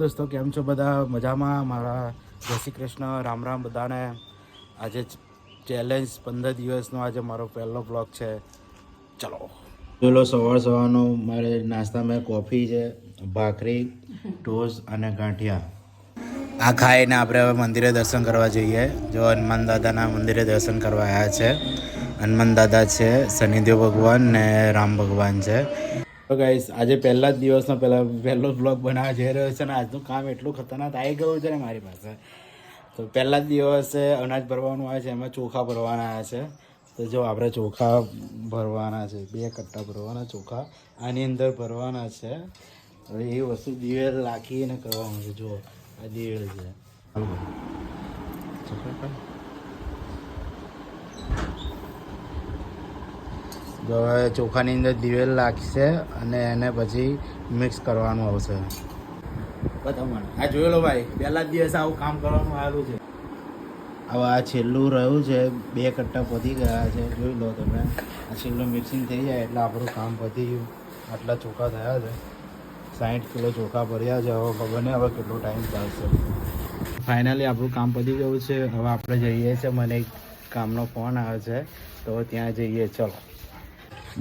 દોસ્તો કેમ છો બધા મજામાં? મારા જય શ્રી કૃષ્ણ, રામ રામ બધાને. આજે ચેલેન્જ 15 દિવસનો આજે મારો પહેલો બ્લોગ છે. ચલો પેલો સવારનો મારે નાસ્તામાં કોફી છે, ભાખરી, ટોસ્ટ અને ગાંઠિયા. આ ખાઈને આપણે હવે મંદિરે દર્શન કરવા જઈએ. જો હનુમાન દાદાના મંદિરે દર્શન કરવા આવ્યા છે. હનુમાન દાદા છે, શનિદેવ ભગવાન ને રામ ભગવાન છે. તો ગાઈસ આજે પહેલા જ દિવસનો પહેલો બ્લોગ બનાવવા જઈ રહ્યો છે ને આજનું કામ એટલું ખતરનાક આવી ગયું છે ને મારી પાસે. તો પહેલા જ દિવસે અનાજ ભરવાનું આવે છે, એમાં ચોખા ભરવાના આવે છે. તો જો આપણે ચોખા ભરવાના છે, 2 કટ્ટા ભરવાના ચોખા આની અંદર ભરવાના છે. હવે એ વસ્તુ દિવેલ રાખીને કરવાનું છે. જો આ દિવેલ છે. જો હવે ચોખાની અંદર દિવેલ લાગશે અને એને પછી મિક્સ કરવાનું આવશે. બતાવવાનું આ જોઈ લો ભાઈ, પહેલા જ દિવસે આવું કામ કરવાનું આવેલું છે. હવે આ છેલ્લું રહ્યું છે, 2 કટ્ટા પતી ગયા છે. જોઈ લો તમે, આ છેલ્લું મિક્સિંગ થઈ જાય એટલે આપણું કામ પતી ગયું. આટલા ચોખા થયા છે, 60 કિલો ચોખા ભર્યા છે. હવે ખબર નહીં હવે કેટલો ટાઈમ ચાલશે. ફાઇનલી આપણું કામ પતી ગયું છે. હવે આપણે જઈએ છીએ, મને એક કામનો ફોન આવે છે તો ત્યાં જઈએ. ચલો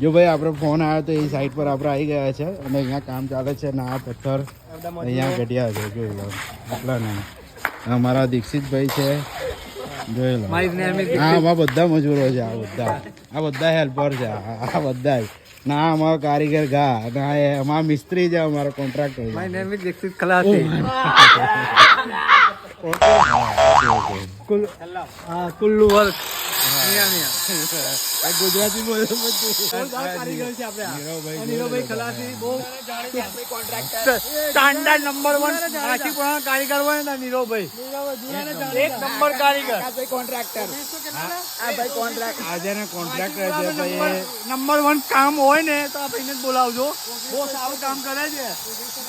જો ભાઈ આપણે ફોન આવ્યો તો એ સાઈડ પર આપણે આવી ગયા છે અને અહીંયા કામ ચાલે છે. ના પથ્થર અહીંયા ઘટ્યા છે, જોઈ લો. આટલા નહીં, અમારા દીક્ષિતભાઈ છે, જોઈ લો. હા બધા મજૂરો છે, આ બધા હેલ્પર છે, આ બધા ના અમારો કારીગર ગા ના અમારા મિસ્ત્રી છે, અમારો કોન્ટ્રાક્ટર છે. My name is Dixit Khalasi. કુલ્લુ વર્ક ગુજરાતી બોલે કારીગર છે આપણે નીરવભાઈ ખલાસી. બહુ સ્ટાન્ડર્ડ નંબર 1 રાશીપુરાના કારીગર હોય ને નીરવભાઈ, એક નંબર કારીગર. કોન્ટ્રાક્ટર આ ભાઈ કોન્ટ્રાક્ટ આજે ને કોન્ટ્રાક્ટર છે ભાઈ. નંબર 1 કામ હોય ને તો આ ભાઈને જ બોલાવજો. બહુ સારું કામ કરે છે,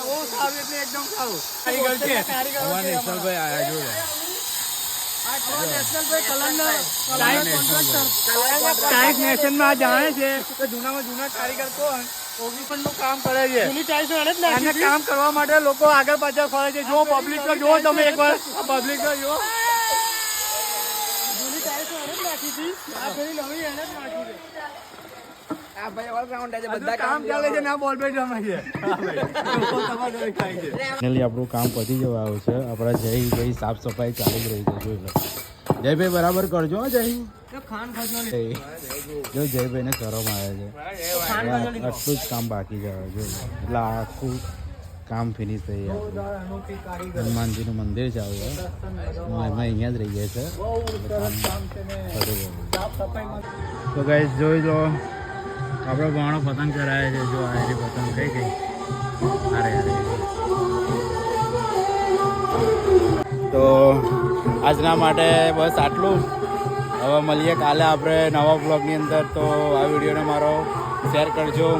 બહુ સારું એટલે એકદમ સારું કારીગર છે. અમારા નેશનલભાઈ આયા જો જાણે છે કે જૂનામાં જૂના કારીગર કોણ નું કામ કરે છે. અને કામ કરવા માટે લોકો આગળ પાછળ ફરે છે. જો પબ્લિક જો તમે એકવાર પબ્લિક જો જૂની ટાઈલ્સ નાખી હતી, આ ફરી નવી એને જ નાખી છે. આ ભાઈ ઓલરાઉન્ડર છે, બધા કામ ચાલે છે ના બોલ બેટ રમે છે. ફાઇનલી આપણું કામ પતી જવા આવ્યું છે. આપણા જયભાઈ સાફ સફાઈ ચાલી જ રહી છે, જોઈ લો. જયભાઈ બરાબર કરજો. જય જો જયભાઈને શરમ આવે છે, આટલું જ કામ બાકી છે જો. એટલે આખું કામ ફિનિશ થઈ જાય. હનુમાનજીનું મંદિર છે આવું, એમાં અહીંયા જ રહીએ છે. તો ગાઈસ જોઈ લો, આપણો ભાણો પતંગ ચરાવે છે. જો આ પતંગ કઈ ગઈ. અરે તો આજના માટે બસ આટલું. હવે મળીએ કાલે આપણે નવા બ્લોગની અંદર. તો આ વિડીયોને મારો શેર કરજો,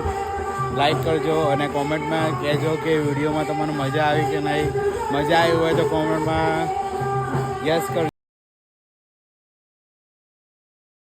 લાઈક કરજો અને કોમેન્ટમાં કહેજો કે વિડીયોમાં તમને મજા આવી કે નહીં. મજા આવી હોય તો કોમેન્ટમાં યસ કરજો.